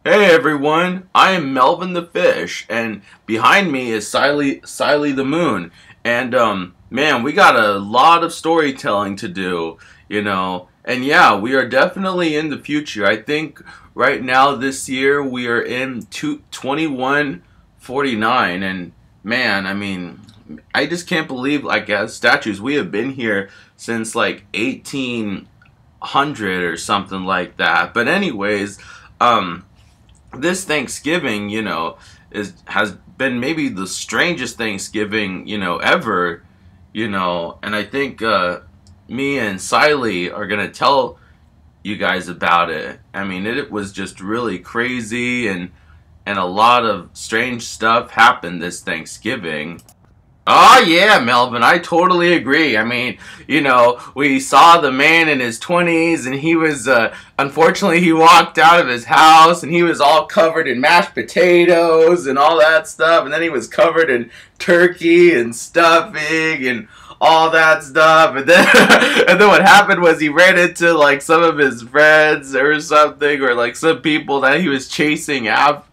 Hey everyone, I am Melvin the Fish, and behind me is Syley the Moon. And man, we got a lot of storytelling to do. And yeah, we are definitely in the future. I think right now this year we are in 2149, and man, I mean, I just can't believe, like, as statues, we have been here since like 1800 or something like that. But anyways, this Thanksgiving, is has been maybe the strangest Thanksgiving, ever. And I think me and Syley are gonna tell you guys about it. I mean, it was just really crazy, and a lot of strange stuff happened this Thanksgiving. Oh yeah, Melvin, I totally agree. I mean, we saw the man in his 20s, and he was, unfortunately, he walked out of his house, and he was all covered in mashed potatoes and all that stuff, and then he was covered in turkey and stuffing and all that stuff, and then, and then what happened was he ran into, like, some of his friends or something, or, like, some people that he was chasing after.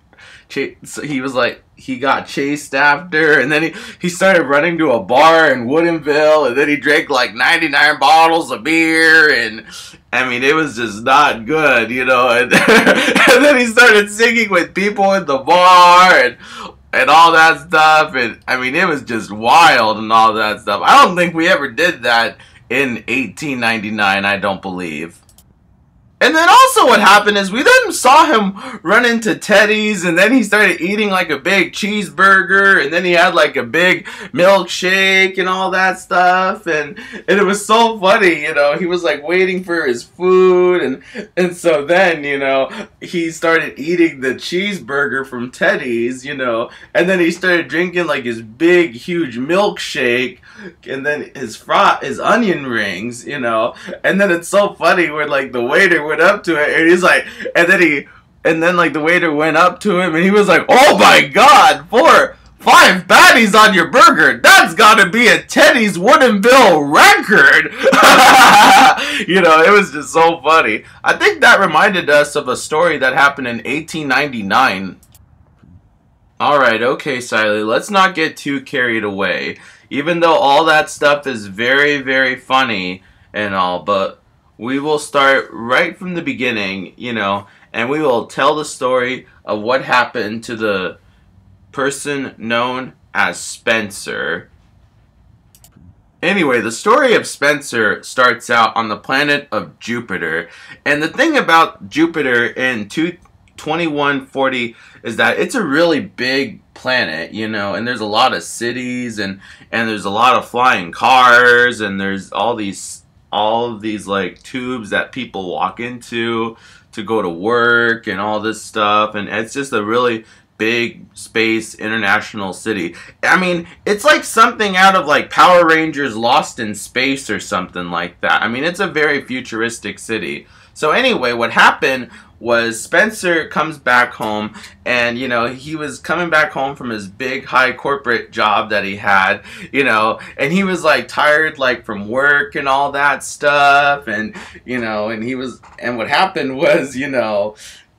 So he was like, he got chased after, and then he started running to a bar in Woodinville, and then he drank like 99 bottles of beer, and I mean, it was just not good. And, and then he started singing with people in the bar, and all that stuff, and I mean, it was just wild and all that stuff. I don't think we ever did that in 1899, I don't believe. And then also what happened is we then saw him run into Teddy's, and then he started eating like a big cheeseburger, and then he had like a big milkshake and all that stuff, and it was so funny. He was like waiting for his food, and so then, he started eating the cheeseburger from Teddy's, and then he started drinking like his big huge milkshake, and then his onion rings, and then it's so funny where like the waiter went up to it, and he's like, and then like the waiter went up to him, and he was like, "Oh my God, 5 patties on your burger? That's got to be a Teddy's Woodinville record." It was just so funny. I think that reminded us of a story that happened in 1899. Alright, okay, Syley, let's not get too carried away. Even though all that stuff is very, very funny and all, but we will start right from the beginning, and we will tell the story of what happened to the person known as Spencer. Anyway, the story of Spencer starts out on the planet of Jupiter. And the thing about Jupiter in 2140 is that it's a really big planet, and there's a lot of cities, and there's a lot of flying cars, and there's all of these like tubes that people walk into to go to work and all this stuff, and it's just a really big space international city. I mean, it's like something out of like Power Rangers Lost in Space or something like that. I mean, it's a very futuristic city. So anyway, what happened was Spencer comes back home, and he was coming back home from his big high corporate job that he had, and he was like tired like from work and all that stuff, and and what happened was,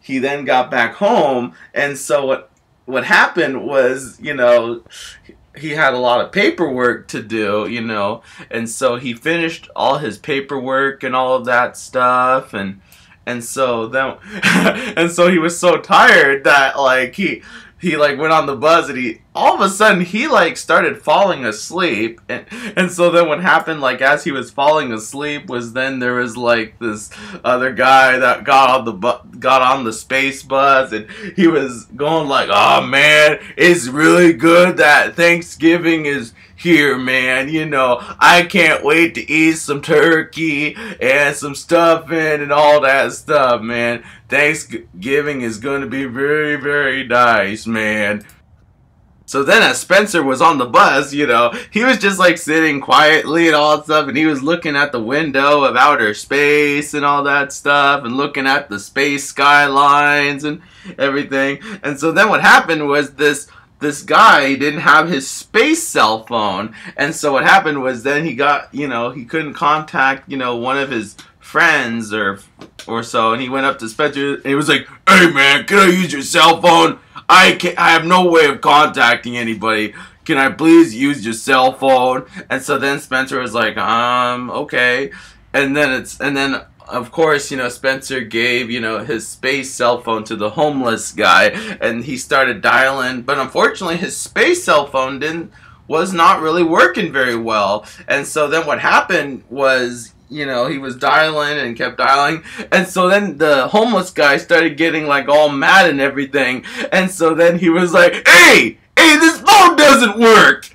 he then got back home, and so what happened was, he had a lot of paperwork to do, and so he finished all his paperwork and all of that stuff, and so then and so he was so tired that like he like went on the bus, and he all of a sudden he like started falling asleep, and so then what happened, like as he was falling asleep, was then there was like this other guy that got on the space bus, and he was going like, "Oh man, it's really good that Thanksgiving is here, man. I can't wait to eat some turkey and some stuffing and all that stuff, man. Thanksgiving is going to be very, very nice, man." So then as Spencer was on the bus, he was just like sitting quietly and all that stuff, and he was looking at the window of outer space and all that stuff, and looking at the space skylines and everything. And so then what happened was this guy didn't have his space cell phone, and so what happened was then he got, he couldn't contact, one of his friends or so, and he went up to Spencer and he was like, "Hey man, can I use your cell phone? I have no way of contacting anybody. Can I please use your cell phone?" And so then Spencer was like, okay. And then of course, Spencer gave, his space cell phone to the homeless guy, and he started dialing, but unfortunately his space cell phone was not really working very well. And so then what happened was, he was dialing and kept dialing, and so then the homeless guy started getting like all mad and everything, and so then he was like, hey, this phone doesn't work,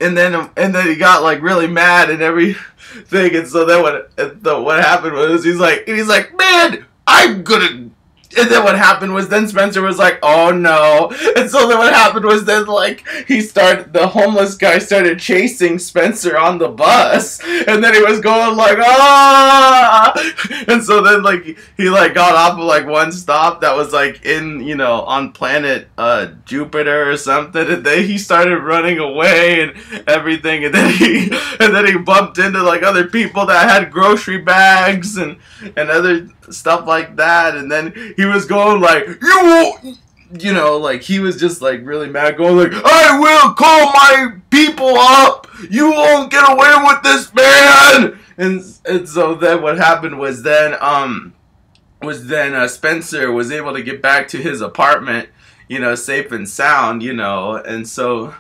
and then he got like really mad and everything, and so then what happened was he's like, man, I'm gonna. And then what happened was then Spencer was like, oh no. And so then what happened was then like the homeless guy started chasing Spencer on the bus. And then he was going like, ah. And so then like he like got off of like one stop that was like in, on planet Jupiter or something. And then he started running away and everything. And then he bumped into like other people that had grocery bags and other stuff like that. And then he was going like, you won't, like he was just like really mad, going like, I will call my people up, you won't get away with this, man. And so then what happened was then Spencer was able to get back to his apartment, safe and sound, and so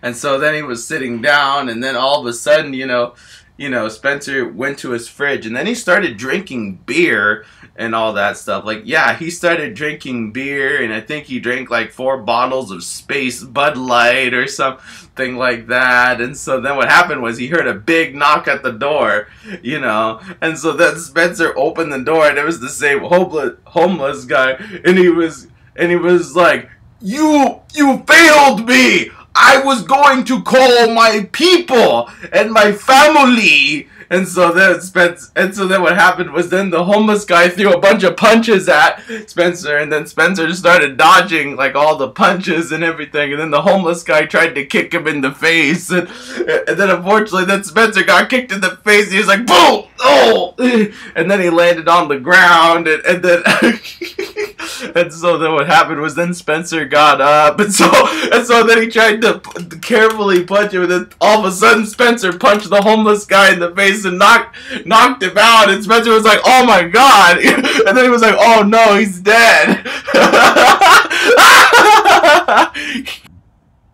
then he was sitting down, and then all of a sudden, Spencer went to his fridge, and then he started drinking beer and all that stuff. Like, yeah, he started drinking beer, and I think he drank like 4 bottles of Space Bud Light or something like that. And so then what happened was he heard a big knock at the door, and so then Spencer opened the door, and it was the same homeless guy, and he was like, you failed me! I was going to call my people and my family. And so then what happened was then the homeless guy threw a bunch of punches at Spencer, and then Spencer just started dodging like all the punches and everything, and then the homeless guy tried to kick him in the face, and then unfortunately then Spencer got kicked in the face, and he was like, boom, oh, and then he landed on the ground, and then and so then what happened was then Spencer got up, and so then he tried to carefully punch him, and then all of a sudden Spencer punched the homeless guy in the face and knocked him out, and Spencer was like, oh my god, and then he was like, oh no, he's dead.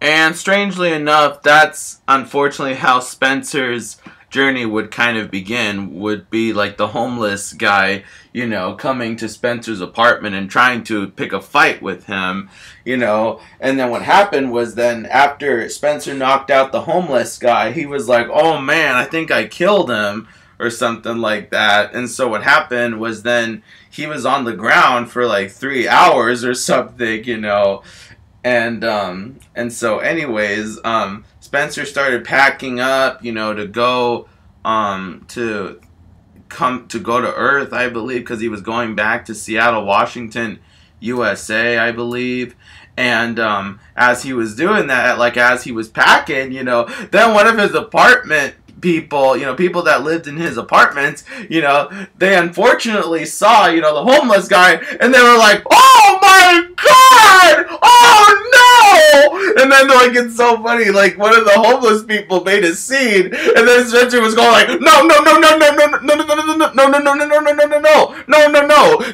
And strangely enough, that's unfortunately how Spencer's journey would kind of begin, would be like the homeless guy, coming to Spencer's apartment and trying to pick a fight with him, and then what happened was then after Spencer knocked out the homeless guy, he was like, oh man, I think I killed him or something like that. And so what happened was then he was on the ground for like 3 hours or something, and so anyways, Spencer started packing up, to go to go to Earth, I believe, because he was going back to Seattle, Washington, USA, I believe. And as he was doing that, like as he was packing, then one of his apartment people, people that lived in his apartments, they unfortunately saw, the homeless guy, and they were like, oh my god, oh no, and then like, it's so funny, like one of the homeless people made a scene, and then Spencer was going like, no,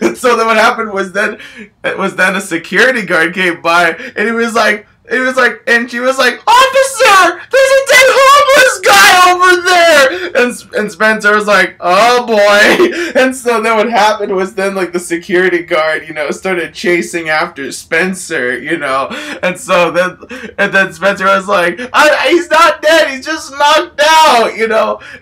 and so then what happened was then a security guard came by, and he was like, and she was like, officer, there's a dead homeless guy over there, and Spencer was like, oh boy, and so then what happened was then like the security guard, started chasing after Spencer, and so then Spencer was like, he's not dead, he's just knocked out,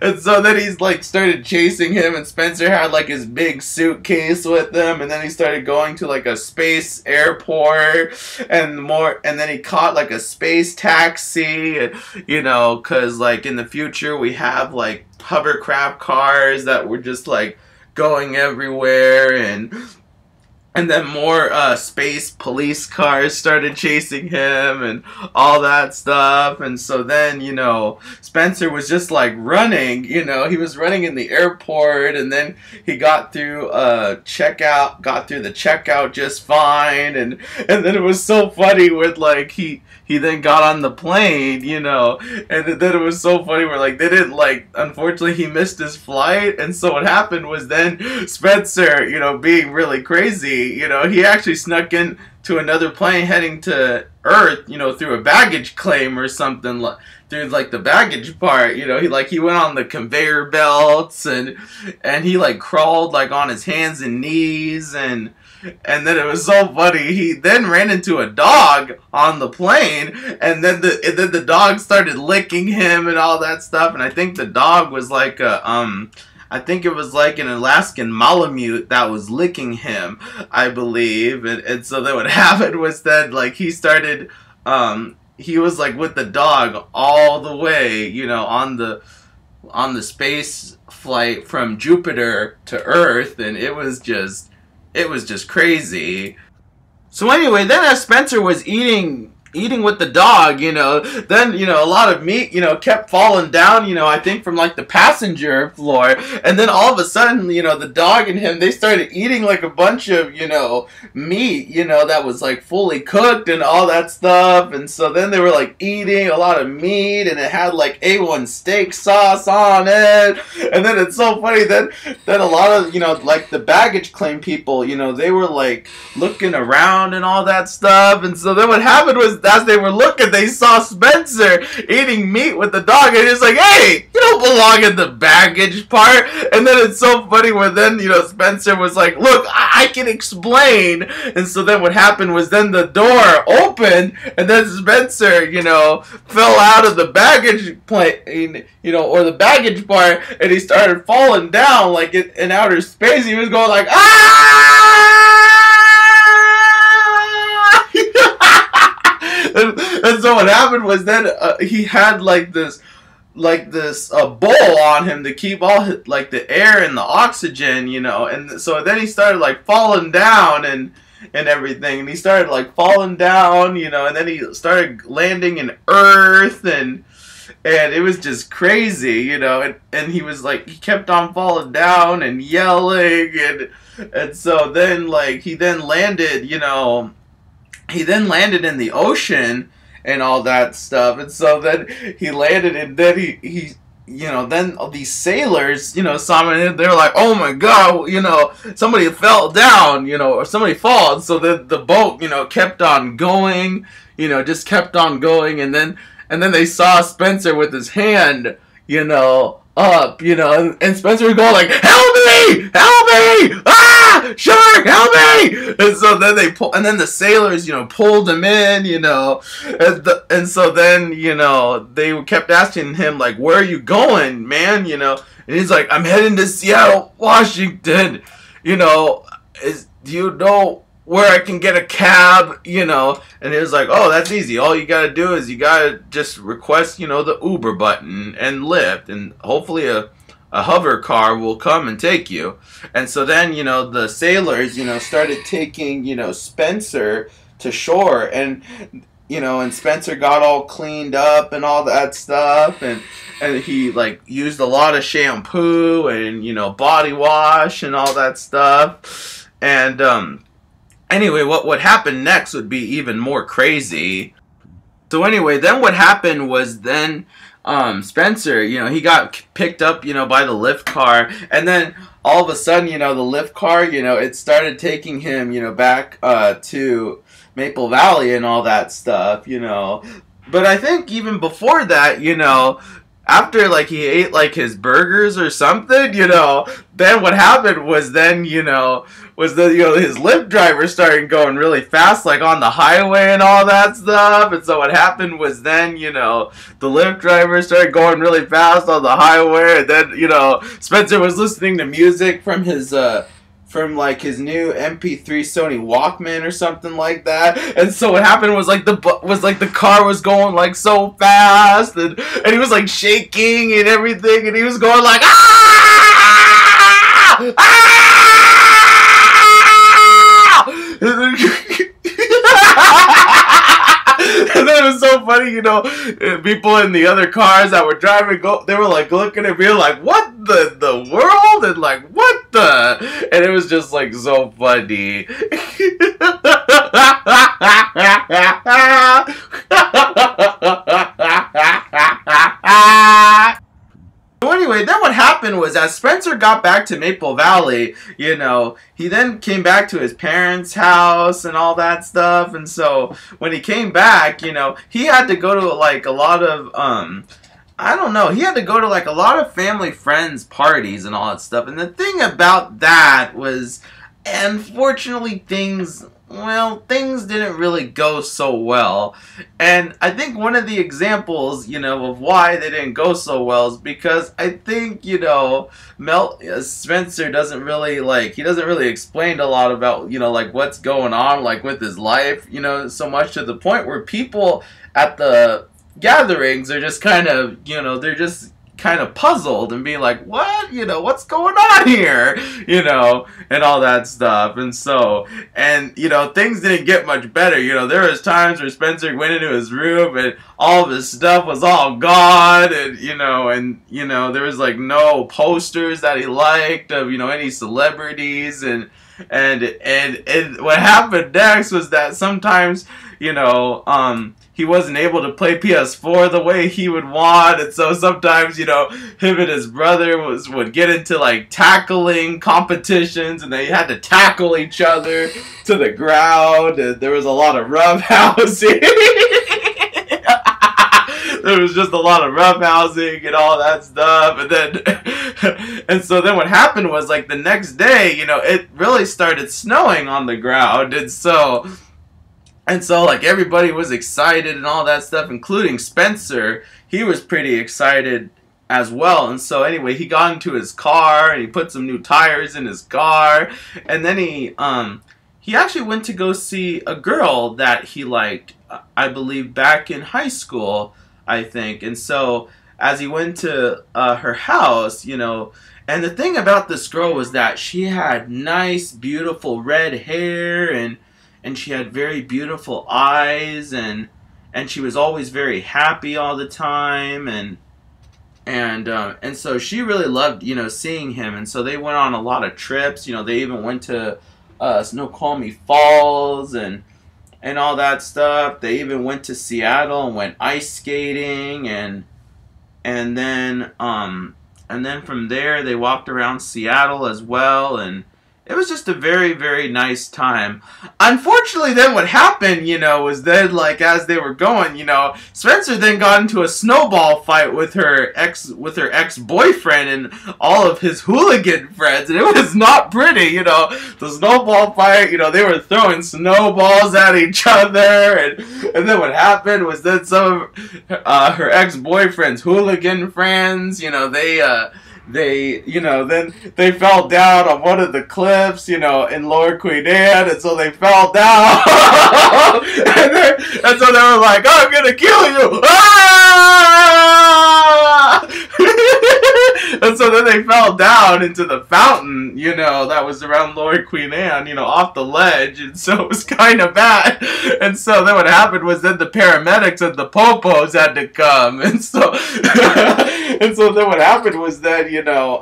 and so then he's like started chasing him, and Spencer had like his big suitcase with him, and then he started going to like a space airport, and then he caught like a space taxi, because like in the future we have like hovercraft cars that were just like going everywhere, and And then more space police cars started chasing him and all that stuff. And so then, you know, Spencer was just like running, you know, he was running in the airport, and then he got through the checkout just fine. And then it was so funny with like he then got on the plane, you know, and then it was so funny where like they didn't like, unfortunately he missed his flight. And so what happened was then Spencer, you know, being really crazy, you know, he actually snuck in to another plane heading to Earth, you know, through a baggage claim or something, through like the baggage part, you know, he went on the conveyor belts, and he like crawled like on his hands and knees, and then it was so funny. He then ran into a dog on the plane, and then the dog started licking him and all that stuff. And I think the dog was like I think it was like an Alaskan Malamute that was licking him, I believe. And so then what happened was that like he started he was like with the dog all the way, you know, on the space flight from Jupiter to Earth, and it was just crazy. So anyway, then as Spencer was eating with the dog, you know, then, you know, a lot of meat, you know, kept falling down, you know, I think from like the passenger floor. And then all of a sudden, you know, the dog and him, they started eating like a bunch of, you know, meat, you know, that was like fully cooked and all that stuff. And so then they were like eating a lot of meat, and it had like A1 steak sauce on it. And then it's so funny that a lot of, you know, like the baggage claim people, you know, they were like looking around and all that stuff. And so then what happened was, as they were looking, they saw Spencer eating meat with the dog, and it's like, hey, you don't belong in the baggage part. And then it's so funny where then, you know, Spencer was like, look, I can explain. And so then what happened was then the door opened, and then Spencer, you know, fell out of the baggage plane, you know, or the baggage part, and he started falling down like in outer space. He was going like, ah! And so what happened was then he had like this bowl on him to keep all his, like the air and the oxygen, you know. And so then he started like falling down and everything, and he started like falling down, you know, and then he started landing in Earth, and it was just crazy, you know. And he was like, he kept on falling down and yelling, and so then like he then landed, you know. He then landed in the ocean and all that stuff. And so then he landed, and then he you know, then these sailors, you know, saw him, and they were like, oh my God, you know, somebody fell down, you know, or somebody fell. And so the boat, you know, kept on going, you know, just kept on going. And then they saw Spencer with his hand, you know, up, you know, and Spencer would go like, help me, ah, shark, help me. And so then then the sailors, you know, pulled him in, you know, and so then, you know, they kept asking him like, where are you going, man, you know. And he's like, I'm heading to Seattle, Washington, you know, do you know where I can get a cab, you know. And it was like, oh, that's easy. All you gotta do is you gotta just request, you know, the Uber button and Lyft, and hopefully a hover car will come and take you. And so then, you know, the sailors, you know, started taking, you know, Spencer to shore, and, you know, and Spencer got all cleaned up and all that stuff, and he like used a lot of shampoo and, you know, body wash and all that stuff. And anyway, what happened next would be even more crazy. So anyway, then what happened was then Spencer, you know, he got picked up, you know, by the Lyft car, and then all of a sudden, you know, the Lyft car, you know, it started taking him, you know, back to Maple Valley and all that stuff, you know. But I think even before that, you know, after like he ate like his burgers or something, you know, then what happened was then, you know, his Lyft driver started going really fast, like on the highway and all that stuff. And so what happened was then, you know, the Lyft driver started going really fast on the highway, and then, you know, Spencer was listening to music from his from like his new MP3 Sony Walkman or something like that. And so what happened was like the car was going like so fast, and he was like shaking and everything, and he was going like, ah! Ah! funny, you know, people in the other cars that were driving, they were like looking at me like, what the world? And like, what the? And it was just like so funny. So anyway, then what happened was as Spencer got back to Maple Valley, you know, he then came back to his parents' house and all that stuff. And so when he came back, you know, he had to go to like a lot of, I don't know, he had to go to like a lot of family friends parties and all that stuff. And the thing about that was, unfortunately, things didn't really go so well. And I think one of the examples, you know, of why they didn't go so well is because I think, you know, Spencer doesn't really, like, he doesn't really explain a lot about, you know, like, what's going on, like, with his life, you know, so much to the point where people at the gatherings are just kind of, you know, they're just kind of puzzled and being like, what, you know, what's going on here, you know, and all that stuff. And so, and you know, things didn't get much better. You know, there was times where Spencer went into his room and all of his stuff was all gone, and you know, there was like no posters that he liked of, you know, any celebrities, and what happened next was that sometimes, you know, he wasn't able to play PS4 the way he would want, and so sometimes, you know, him and his brother would get into like tackling competitions, and they had to tackle each other to the ground, and there was a lot of roughhousing. There was just a lot of roughhousing and all that stuff, and then, and so then what happened was, like, the next day, you know, it really started snowing on the ground, and so, like, everybody was excited and all that stuff, including Spencer. He was pretty excited as well, and so anyway, he got into his car, and he put some new tires in his car, and then he actually went to go see a girl that he liked, I believe, back in high school, I think. And so as he went to her house, you know, and the thing about this girl was that she had nice, beautiful red hair, and she had very beautiful eyes, and she was always very happy all the time, and so she really loved, you know, seeing him. And so they went on a lot of trips. You know, they even went to Snoqualmie Falls and all that stuff. They even went to Seattle and went ice skating, and then from there they walked around Seattle as well, and it was just a very, very nice time. Unfortunately, then what happened, you know, was then, like, as they were going, you know, Spencer then got into a snowball fight with her ex-boyfriend and all of his hooligan friends, and it was not pretty, you know. The snowball fight, you know, they were throwing snowballs at each other, and then what happened was that some of her ex-boyfriend's hooligan friends, you know, you know, then they fell down on one of the cliffs, you know, in Lower Queen Anne, and so they fell down, and so they were like, oh, I'm gonna kill you, ah! And so then they fell down into the fountain, you know, that was around Lower Queen Anne, you know, off the ledge, and so it was kind of bad. And so then what happened was then the paramedics and the popos had to come, and so and so then what happened was that, you know,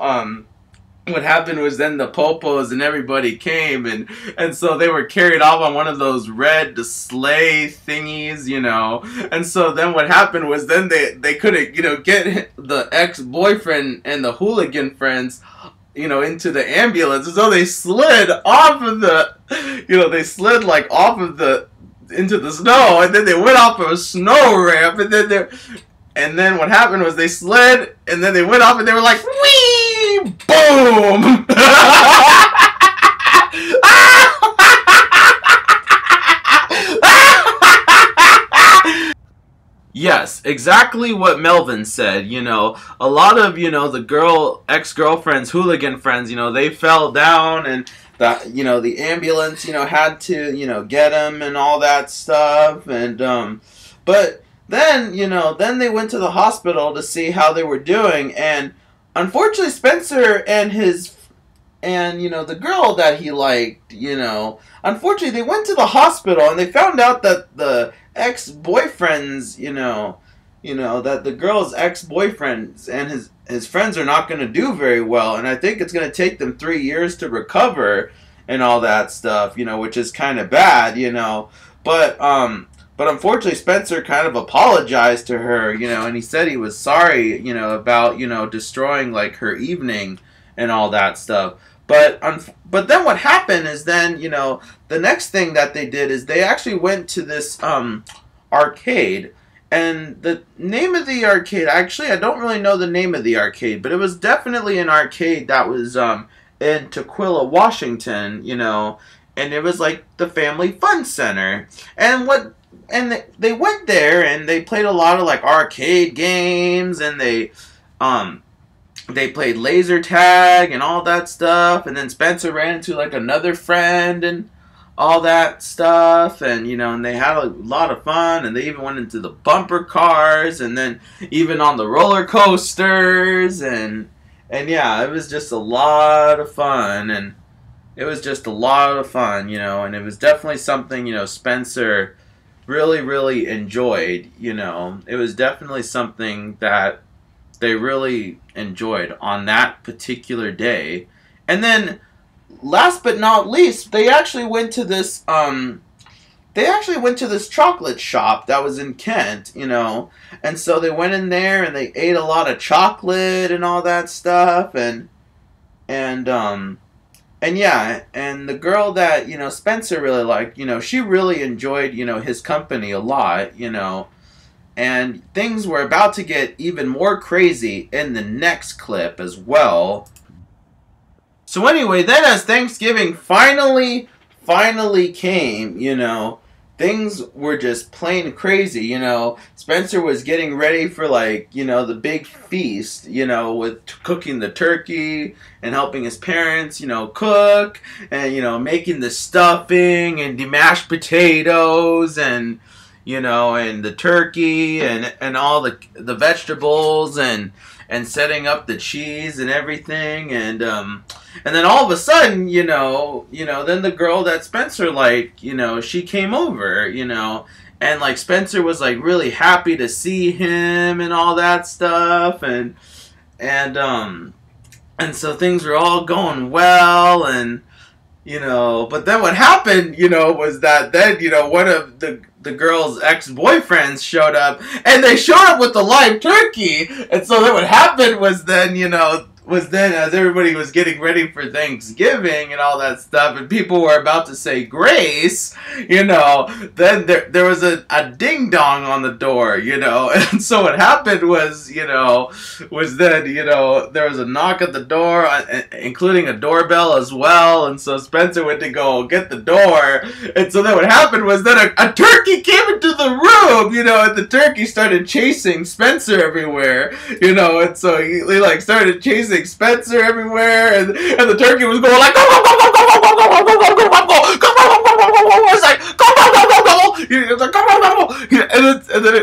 what happened was then the popos and everybody came, and so they were carried off on one of those red sleigh thingies, you know. And so then what happened was then they couldn't, you know, get the ex-boyfriend and the hooligan friends, you know, into the ambulance. And so they slid off of the, you know, they slid like off of the, into the snow, and then they went off of a snow ramp, and then what happened was they slid, and then they went off, and they were like, whee! Boom! Yes, exactly what Melvin said. You know, a lot of, you know, the ex-girlfriend's hooligan friends, you know, they fell down, and that, you know, the ambulance, you know, had to, you know, get them and all that stuff, and but then, you know, then they went to the hospital to see how they were doing, and unfortunately Spencer and his And, you know, the girl that he liked, you know, unfortunately, they went to the hospital and they found out that the ex-boyfriends, that the girl's ex-boyfriends and his friends are not going to do very well. And I think it's going to take them 3 years to recover and all that stuff, you know, which is kind of bad, you know. But unfortunately, Spencer kind of apologized to her, you know, and he said he was sorry, you know, about, you know, destroying, like, her evening and all that stuff. But then what happened is then, you know, the next thing that they did is they actually went to this arcade. And the name of the arcade, actually, I don't really know the name of the arcade, but it was definitely an arcade that was in Tukwila, Washington, you know, and it was like the Family Fun Center. And they went there and they played a lot of like arcade games, and they played laser tag and all that stuff, and then Spencer ran into like another friend and all that stuff, and you know, and they had a lot of fun, and they even went into the bumper cars, and then even on the roller coasters, and yeah, it was just a lot of fun, and it was just a lot of fun, you know, and it was definitely something, you know, Spencer really, really enjoyed, you know. It was definitely something that they really enjoyed on that particular day. And then last but not least, they actually went to this chocolate shop that was in Kent, you know. And so they went in there and they ate a lot of chocolate and all that stuff, and yeah, and the girl that, you know, Spencer really liked, you know, she really enjoyed, you know, his company a lot, you know. And things were about to get even more crazy in the next clip as well. So anyway, then as Thanksgiving finally came, you know, things were just plain crazy, you know. Spencer was getting ready for, like, you know, the big feast, you know, with cooking the turkey and helping his parents, you know, cook, and, you know, making the stuffing and the mashed potatoes, and you know, and the turkey and all the vegetables, and setting up the cheese and everything, and then all of a sudden, you know, then the girl that Spencer liked, you know, she came over, you know, and like Spencer was like really happy to see him and all that stuff, and so things were all going well, and you know, but then what happened, you know, was that then, you know, one of the girl's ex-boyfriends showed up, and they showed up with the live turkey, and so then what happened was then, you know, as everybody was getting ready for Thanksgiving and all that stuff, and people were about to say grace, you know, then there was a ding-dong on the door, you know, and so what happened was, you know, then, you know, there was a knock at the door, including a doorbell as well, and so Spencer went to go get the door, and so then what happened was then a turkey came into the room, you know, and the turkey started chasing Spencer everywhere, you know, and so he like started chasing Spencer everywhere, and the turkey was going like, go, go, go, go, go, go, go, go, go, go, go, go, go, go, it's like, go, go, go, go, go, go, it's like, go, go, go, go,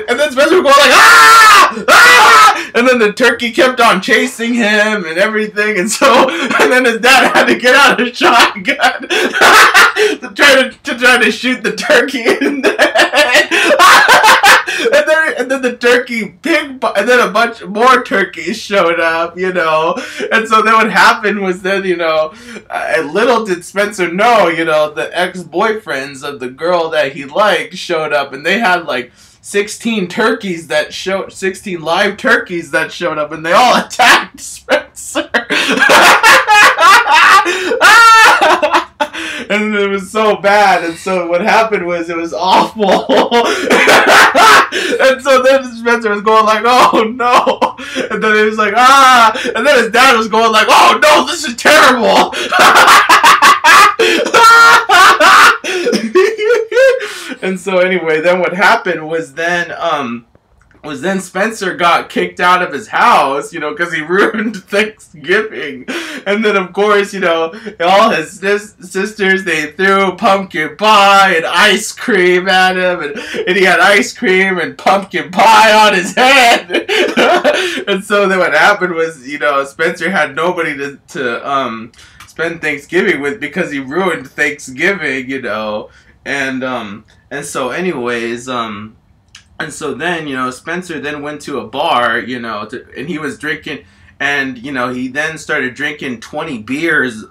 and then Spencer was going like, ah, ah, and then the turkey kept on chasing him and everything, and so, and then his dad had to get out a shotgun to try to shoot the turkey in the head. And then the turkey pig, and then a bunch more turkeys showed up, you know. And so then what happened was then, you know, little did Spencer know, you know, the ex-boyfriends of the girl that he liked showed up, and they had like 16 live turkeys that showed up, and they all attacked Spencer. And it was so bad, and so what happened was it was awful. And so then Spencer was going like, oh no, and then he was like, ah, and then his dad was going like, oh no, this is terrible. And so anyway, then what happened was then Spencer got kicked out of his house, you know, because he ruined Thanksgiving. And then, of course, you know, all his sisters, they threw pumpkin pie and ice cream at him. And he had ice cream and pumpkin pie on his head. And so then what happened was, you know, Spencer had nobody to spend Thanksgiving with because he ruined Thanksgiving, you know. And so anyways, and so then, you know, Spencer then went to a bar, you know, and he was drinking, and, you know, he then started drinking 20 beers,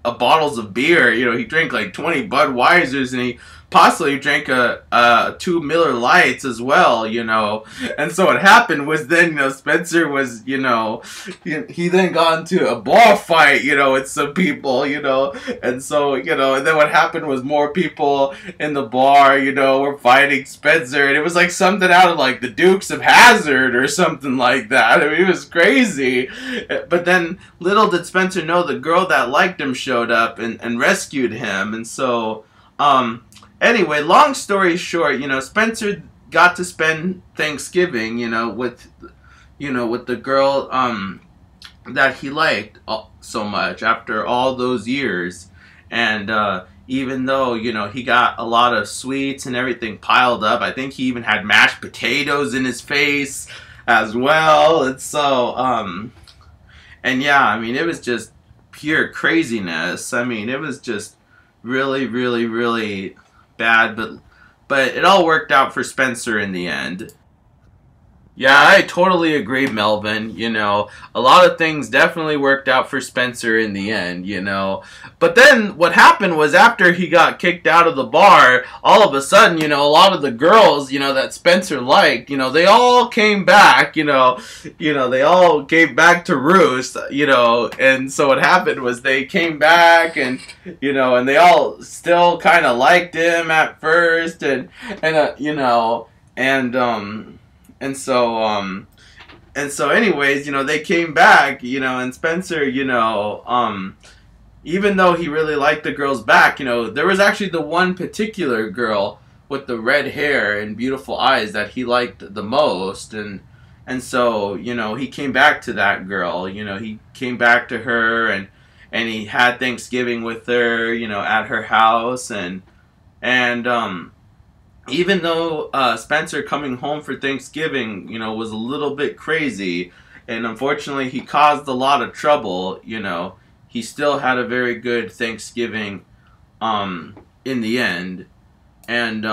bottles of beer. You know, he drank like 20 Budweisers, and he possibly drank 2 Miller Lights as well, you know. And so what happened was then, you know, Spencer was, you know, he then got into a bar fight, you know, with some people, you know. And so, you know, and then what happened was more people in the bar, you know, were fighting Spencer, and it was like something out of like the Dukes of Hazzard or something like that. I mean, it was crazy. But then little did Spencer know the girl that liked him showed up and rescued him. And so anyway, long story short, you know, Spencer got to spend Thanksgiving, you know, with the girl that he liked so much after all those years. And even though, you know, he got a lot of sweets and everything piled up, I think he even had mashed potatoes in his face as well. And so, and yeah, I mean, it was just pure craziness. I mean, it was just really, really, really bad, but it all worked out for Spencer in the end. Yeah, I totally agree, Melvin. You know, a lot of things definitely worked out for Spencer in the end, you know. But then what happened was after he got kicked out of the bar, all of a sudden, you know, a lot of the girls, you know, that Spencer liked, you know, they all came back, you know, they all came back to roost, you know. And so what happened was they came back, and, you know, and they all still kind of liked him at first, and you know, and so anyways, you know, they came back, you know, and Spencer, you know, even though he really liked the girls back, you know, there was actually the one particular girl with the red hair and beautiful eyes that he liked the most, and so, you know, he came back to that girl, you know, he came back to her, and he had Thanksgiving with her, you know, at her house, and even though Spencer coming home for Thanksgiving, you know, was a little bit crazy, and unfortunately he caused a lot of trouble, you know, he still had a very good Thanksgiving in the end. And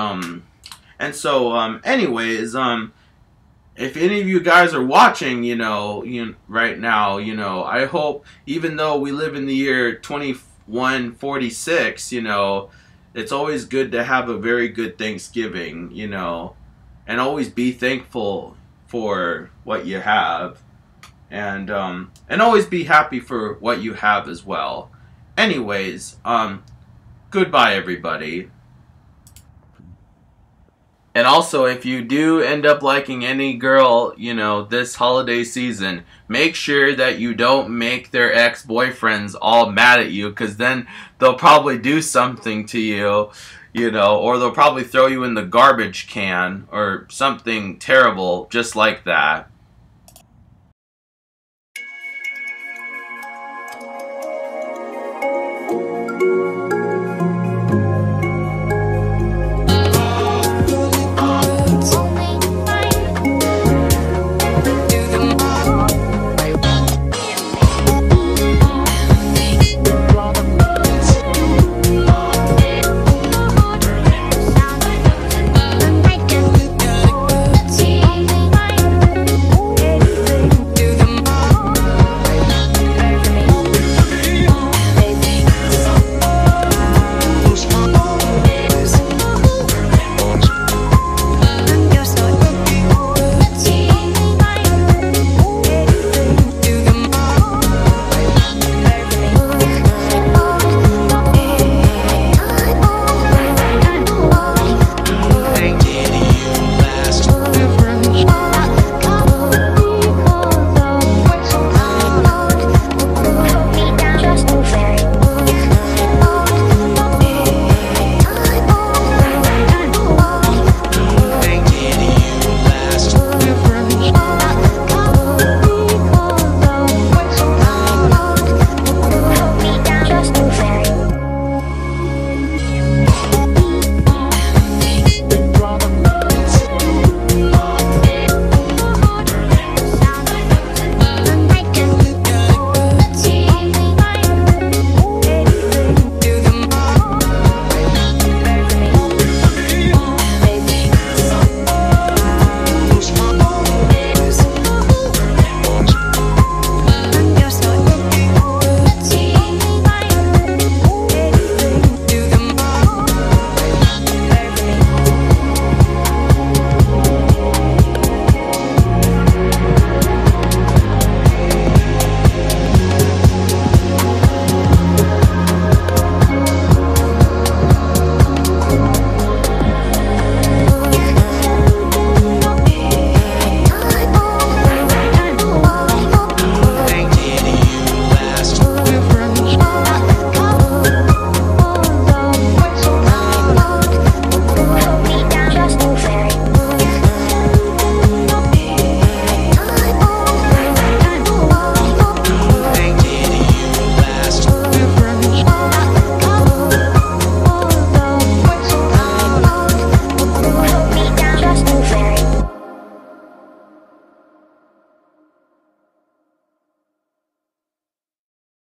so anyways, if any of you guys are watching, you know, right now, you know, I hope, even though we live in the year 2146, you know, it's always good to have a very good Thanksgiving, you know, and always be thankful for what you have, and always be happy for what you have as well. Anyways, goodbye, everybody. And also, if you do end up liking any girl, you know, this holiday season, make sure that you don't make their ex-boyfriends all mad at you, because then they'll probably do something to you, you know, or they'll probably throw you in the garbage can or something terrible just like that.